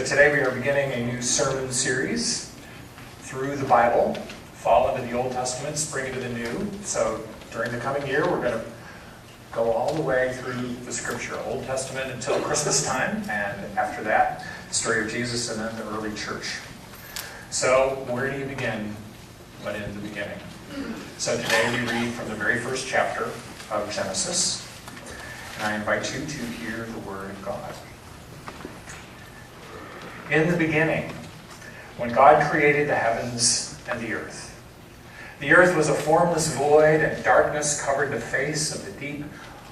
Today we are beginning a new sermon series through the Bible, fall into the Old Testament, spring into the New. So during the coming year we're going to go all the way through the Scripture, Old Testament until Christmas time, and after that, the story of Jesus and then the early church. So where do you begin but in the beginning? So today we read from the very first chapter of Genesis, and I invite you to hear the Word of God. In the beginning, when God created the heavens and the earth was a formless void, and darkness covered the face of the deep,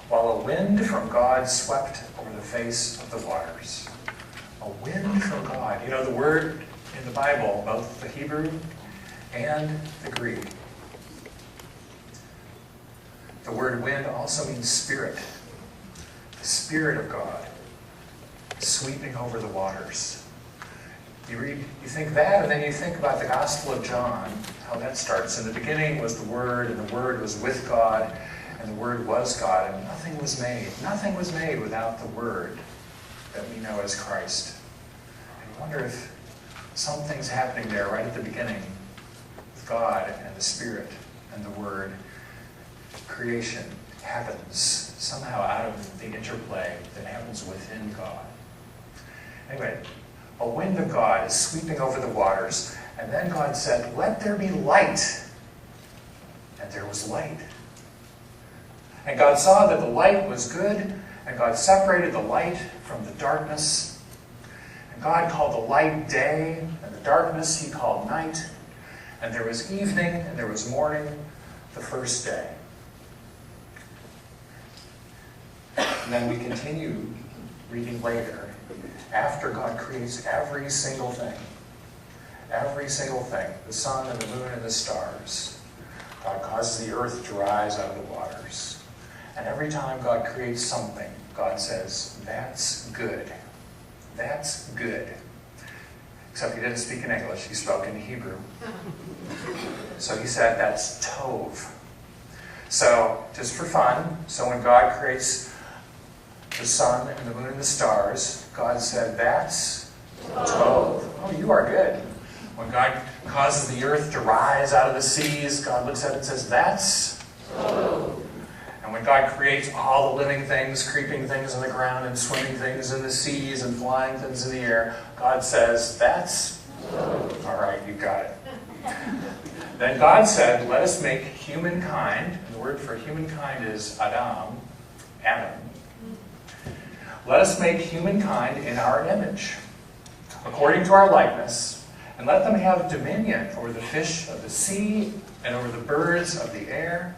while a wind from God swept over the face of the waters. A wind from God. You know, the word in the Bible, both the Hebrew and the Greek. The word wind also means spirit. The Spirit of God sweeping over the waters. You think that, and then you think about the Gospel of John, how that starts. In the beginning was the Word, and the Word was with God, and the Word was God, and nothing was made. Nothing was made without the Word that we know as Christ. And I wonder if something's happening there right at the beginning with God and the Spirit and the Word. Creation happens somehow out of the interplay that happens within God. Anyway, a wind of God is sweeping over the waters, and then God said, "Let there be light." And there was light. And God saw that the light was good, and God separated the light from the darkness. And God called the light day, and the darkness He called night. And there was evening, and there was morning, the first day. And then we continue reading later. After God creates every single thing, the sun and the moon and the stars, God causes the earth to rise out of the waters. And every time God creates something, God says, "That's good. That's good." Except He didn't speak in English, He spoke in Hebrew. So He said, "That's tov." So, just for fun, so when God creates the sun and the moon and the stars, God said, "That's tov." Oh, you are good. When God causes the earth to rise out of the seas, God looks at it and says, "That's tov." And when God creates all the living things, creeping things on the ground and swimming things in the seas and flying things in the air, God says, "That's tov." All right, you got it. Then God said, "Let us make humankind," and the word for humankind is Adam. "Let us make humankind in our image, according to our likeness, and let them have dominion over the fish of the sea, and over the birds of the air,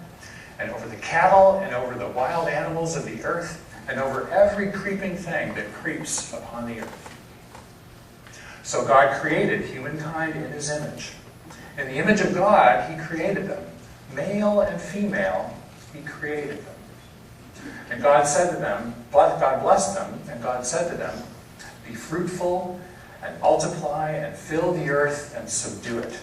and over the cattle, and over the wild animals of the earth, and over every creeping thing that creeps upon the earth." So God created humankind in His image. In the image of God, He created them. Male and female, He created them. And God said to them, God blessed them, and God said to them, "Be fruitful and multiply and fill the earth and subdue it.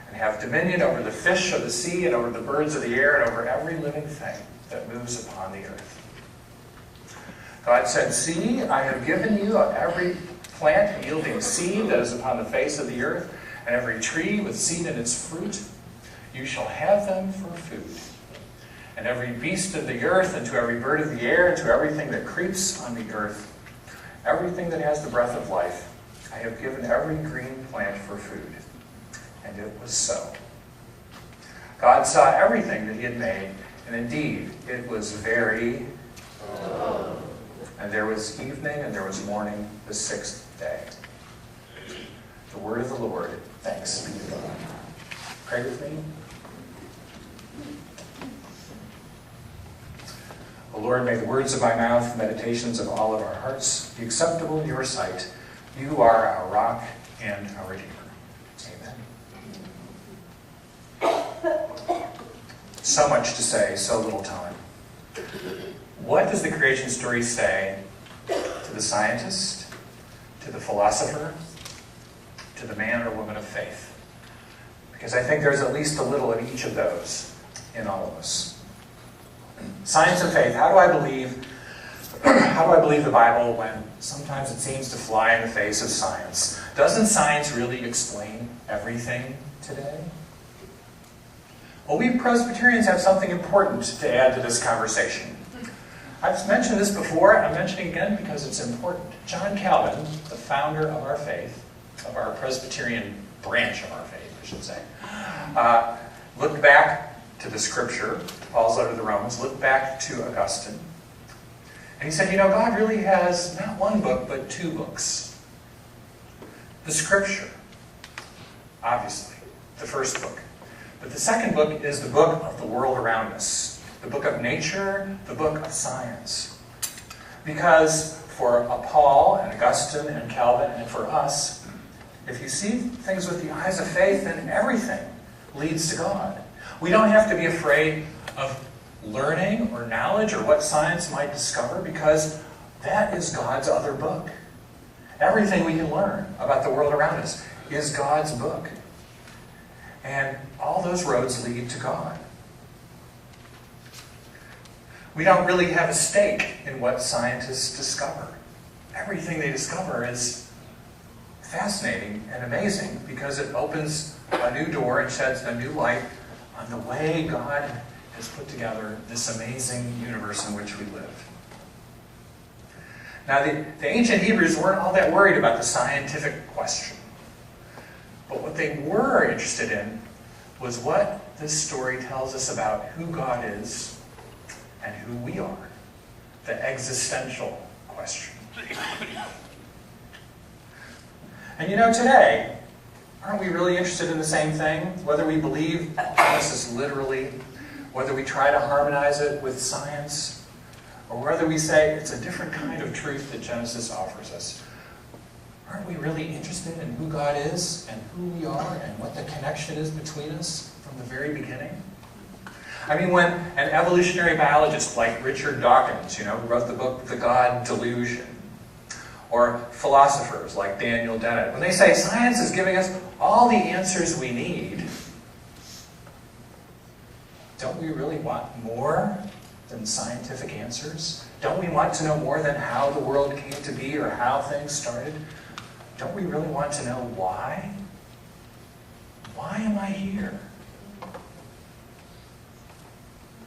And have dominion over the fish of the sea and over the birds of the air and over every living thing that moves upon the earth." God said, "See, I have given you every plant yielding seed that is upon the face of the earth, and every tree with seed in its fruit. You shall have them for food. And every beast of the earth, and to every bird of the air, and to everything that creeps on the earth, everything that has the breath of life, I have given every green plant for food." And it was so. God saw everything that He had made, and indeed, it was very good. And there was evening, and there was morning, the sixth day. The word of the Lord. Thanks be to God. Pray with me. O Lord, may the words of my mouth, the meditations of all of our hearts be acceptable in Your sight. You are our rock and our Redeemer. Amen. So much to say, so little time. What does the creation story say to the scientist, to the philosopher, to the man or woman of faith? Because I think there's at least a little of each of those in all of us. Science and faith. How do I believe How do I believe the Bible when sometimes it seems to fly in the face of science? Doesn't science really explain everything today? Well, we Presbyterians have something important to add to this conversation. I've mentioned this before, I'm mentioning it again because it's important. John Calvin, the founder of our faith, of our Presbyterian branch of our faith, I should say, looked back to the Scripture, Paul's letter to the Romans, looked back to Augustine, and he said, God really has not one book, but two books. The Scripture, obviously, the first book. But the second book is the book of the world around us, the book of nature, the book of science. Because for Paul and Augustine and Calvin and for us, if you see things with the eyes of faith, then everything leads to God. We don't have to be afraid of learning or knowledge or what science might discover because that is God's other book. Everything we can learn about the world around us is God's book. And all those roads lead to God. We don't really have a stake in what scientists discover. Everything they discover is fascinating and amazing because it opens a new door and sheds a new light on the way God has put together this amazing universe in which we live. Now, the ancient Hebrews weren't all that worried about the scientific question. But what they were interested in was what this story tells us about who God is and who we are. The existential question. And today, aren't we really interested in the same thing? Whether we believe Genesis literally, whether we try to harmonize it with science, or whether we say it's a different kind of truth that Genesis offers us. Aren't we really interested in who God is and who we are and what the connection is between us from the very beginning? I mean, when an evolutionary biologist like Richard Dawkins, who wrote the book The God Delusion, or philosophers like Daniel Dennett, when they say science is giving us all the answers we need, don't we really want more than scientific answers? Don't we want to know more than how the world came to be or how things started? Don't we really want to know why? Why am I here?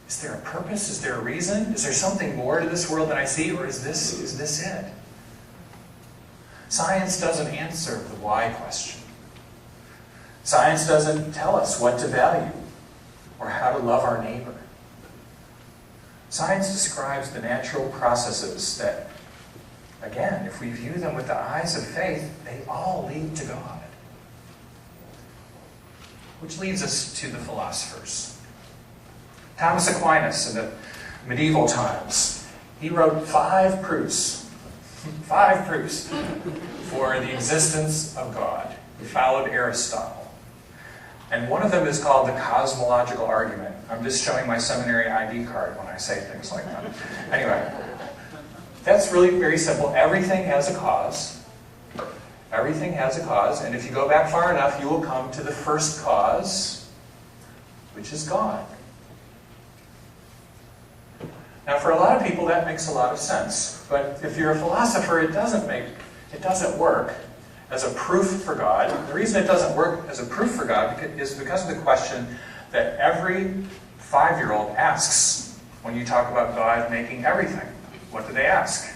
Is there a purpose? Is there a reason? Is there something more to this world than I see, or is this it? Science doesn't answer the why question. Science doesn't tell us what to value or how to love our neighbor. Science describes the natural processes that, again, if we view them with the eyes of faith, they all lead to God. Which leads us to the philosophers. Thomas Aquinas in the medieval times, he wrote 5 proofs for the existence of God. He followed Aristotle. And one of them is called the cosmological argument. I'm just showing my seminary ID card when I say things like that. Anyway, that's really very simple. Everything has a cause. Everything has a cause. And if you go back far enough, you will come to the first cause, which is God. Now, for a lot of people, that makes a lot of sense. But if you're a philosopher, it doesn't work as a proof for God. The reason it doesn't work as a proof for God is because of the question that every 5-year-old asks when you talk about God making everything. What do they ask?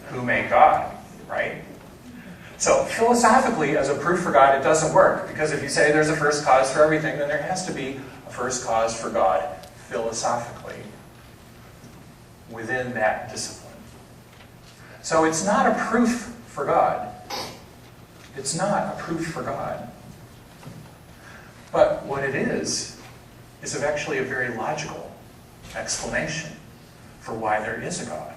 Who made God, right? So philosophically, as a proof for God, it doesn't work. Because if you say there's a first cause for everything, then there has to be a first cause for God philosophically within that discipline. So it's not a proof for God. It's not a proof for God. But what it is actually a very logical explanation for why there is a God.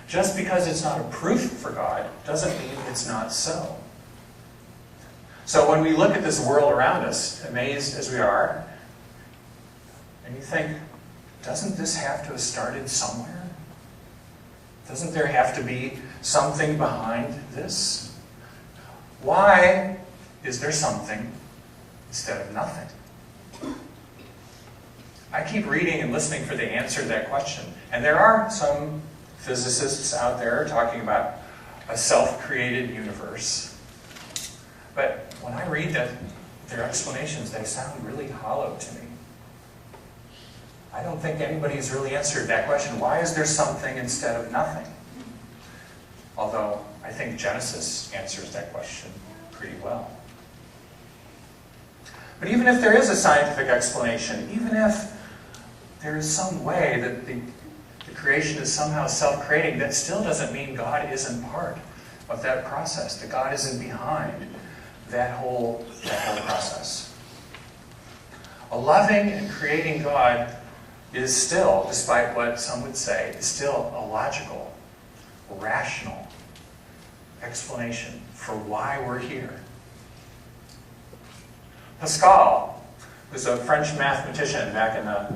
Just because it's not a proof for God doesn't mean it's not so. So when we look at this world around us, amazed as we are, and you think, doesn't this have to have started somewhere? Doesn't there have to be something behind this? Why is there something instead of nothing? I keep reading and listening for the answer to that question. And there are some physicists out there talking about a self-created universe. But when I read their explanations, they sound really hollow to me. I don't think anybody's really answered that question. Why is there something instead of nothing? Although I think Genesis answers that question pretty well. But even if there is a scientific explanation, even if there is some way that the creation is somehow self-creating, that still doesn't mean God isn't part of that process, that God isn't behind that whole process. A loving and creating God is still, despite what some would say, is still a logical, rational explanation for why we're here. Pascal was a French mathematician back in the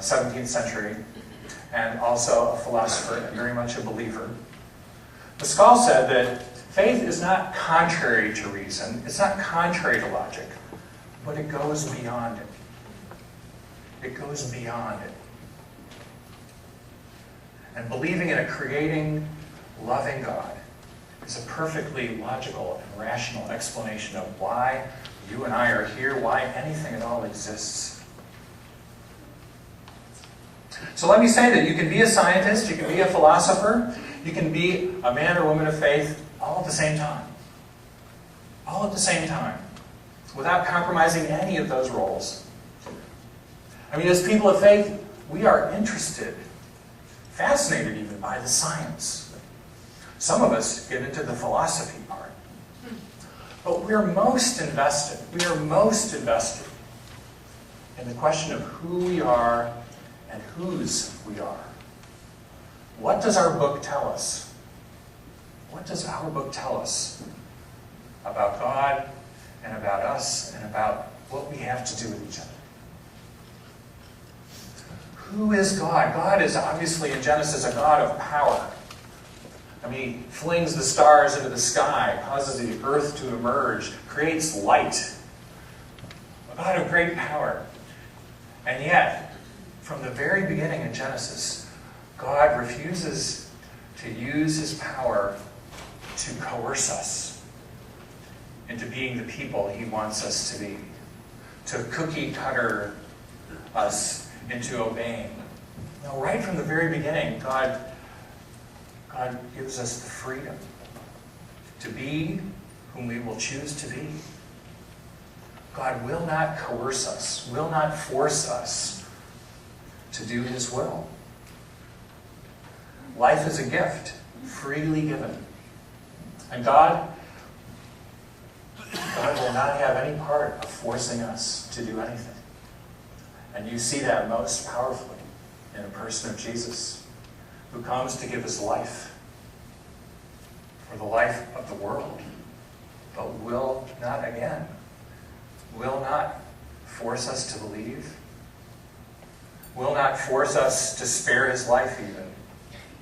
17th century, and also a philosopher and very much a believer. Pascal said that faith is not contrary to reason, it's not contrary to logic, but it goes beyond it. It goes beyond it. And believing in a creating, loving God is a perfectly logical and rational explanation of why you and I are here, why anything at all exists. So let me say that you can be a scientist, you can be a philosopher, you can be a man or woman of faith all at the same time. All at the same time. Without compromising any of those roles. I mean, as people of faith, we are interested, fascinated even by the science. Some of us get into the philosophy part. But we're most invested in the question of who we are and whose we are. What does our book tell us? What does our book tell us about God and about us and about what we have to do with each other? Who is God? God is obviously in Genesis a God of power. I mean, he flings the stars into the sky, causes the earth to emerge, creates light. A God of great power. And yet, from the very beginning in Genesis, God refuses to use his power to coerce us into being the people he wants us to be, to cookie-cutter us into obeying. No, right from the very beginning, God gives us the freedom to be whom we will choose to be. God will not coerce us, will not force us to do his will. Life is a gift, freely given. And God will not have any part of forcing us to do anything. And you see that most powerfully in the person of Jesus, who comes to give his life for the life of the world, but will not force us to believe, will not force us to spare his life even,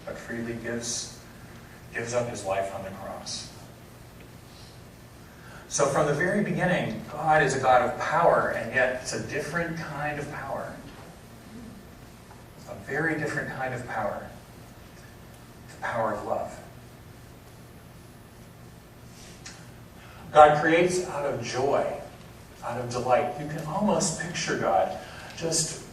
but freely gives up his life on the cross. So from the very beginning, God is a God of power, and yet it's a different kind of power. A very different kind of power. The power of love. God creates out of joy, out of delight. You can almost picture God just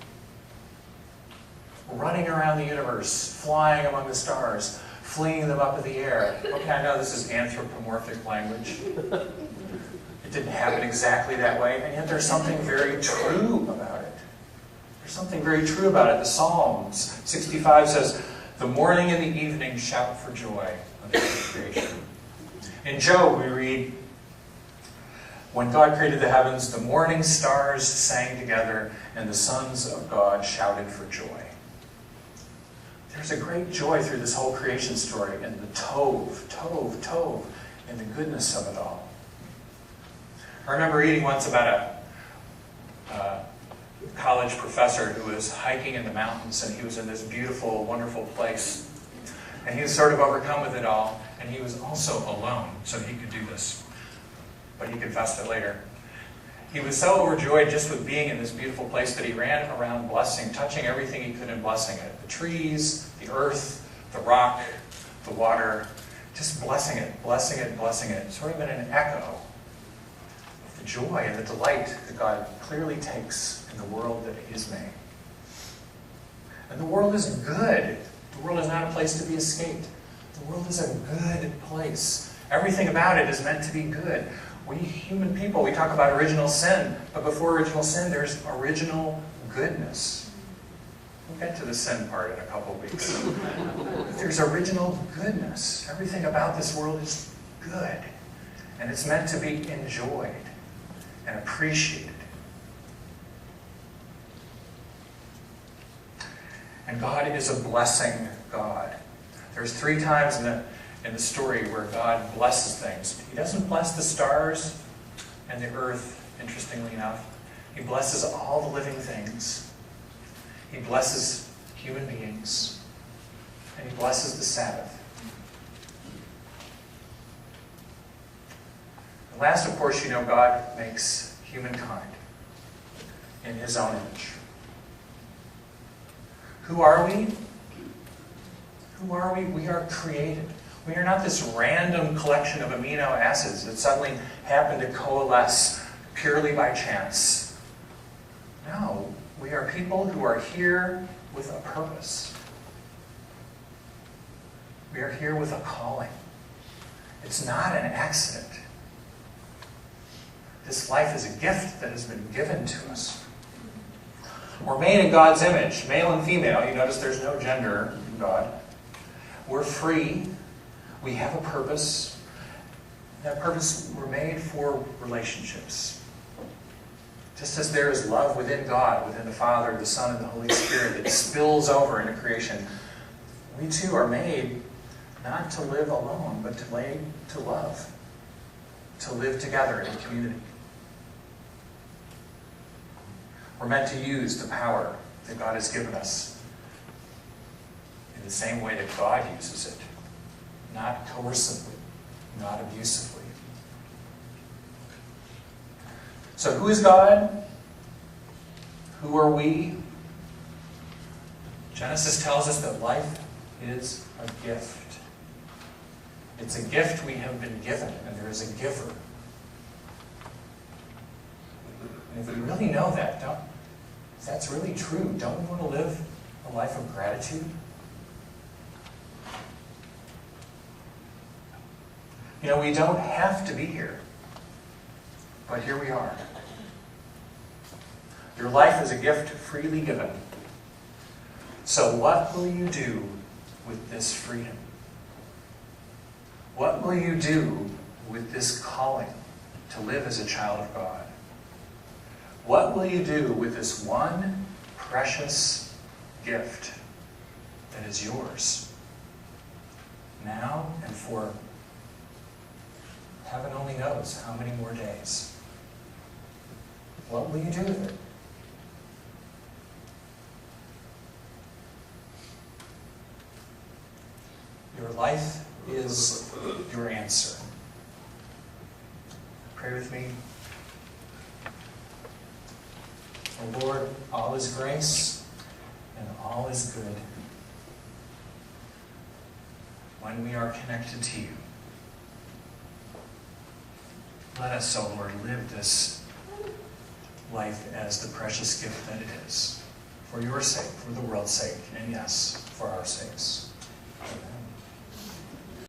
running around the universe, flying among the stars, flinging them up in the air. Okay, I know this is anthropomorphic language. It didn't happen exactly that way, and yet there's something very true about it. There's something very true about it. The Psalms 65 says, "The morning and the evening shout for joy unto the creation." In Job we read, "When God created the heavens, the morning stars sang together, and the sons of God shouted for joy." There's a great joy through this whole creation story, and the tov, and the goodness of it all. I remember reading once about a college professor who was hiking in the mountains, and he was in this beautiful, wonderful place. And he was sort of overcome with it all, and he was also alone, so he could do this. But he confessed it later. He was so overjoyed just with being in this beautiful place that he ran around blessing, touching everything he could and blessing it. The trees, the earth, the rock, the water, just blessing it, blessing it, blessing it, sort of in an echo of the joy and the delight that God clearly takes in the world that He has made. And the world is good. The world is not a place to be escaped. The world is a good place. Everything about it is meant to be good. We human people, we talk about original sin, but before original sin, there's original goodness. We'll get to the sin part in a couple of weeks. But there's original goodness. Everything about this world is good. And it's meant to be enjoyed and appreciated. And God is a blessing God. There's 3 times in the story where God blesses things. He doesn't bless the stars and the earth, interestingly enough. He blesses all the living things. He blesses human beings. And He blesses the Sabbath. And last, of course, God makes humankind in His own image. Who are we? Who are we? We are created. We are not this random collection of amino acids that suddenly happen to coalesce purely by chance. No, we are people who are here with a purpose. We are here with a calling. It's not an accident. This life is a gift that has been given to us. We're made in God's image, male and female. You notice there's no gender in God. We're free. We have a purpose. That purpose, we're made for relationships. Just as there is love within God, within the Father, the Son, and the Holy Spirit that spills over into creation, we too are made not to live alone, but to love, to live together in community. We're meant to use the power that God has given us in the same way that God uses it. Not coercively, not abusively. So who is God? Who are we? Genesis tells us that life is a gift. It's a gift we have been given, and there is a giver. And if we really know that, if that's really true, don't we want to live a life of gratitude? We don't have to be here, but here we are. Your life is a gift freely given. So what will you do with this freedom? What will you do with this calling to live as a child of God? What will you do with this one precious gift that is yours now and for heaven only knows how many more days? What will you do with it? Your life is your answer. Pray with me. O Lord, all is grace and all is good when we are connected to you. Let us, O Lord, live this life as the precious gift that it is, for your sake, for the world's sake, and yes, for our sakes.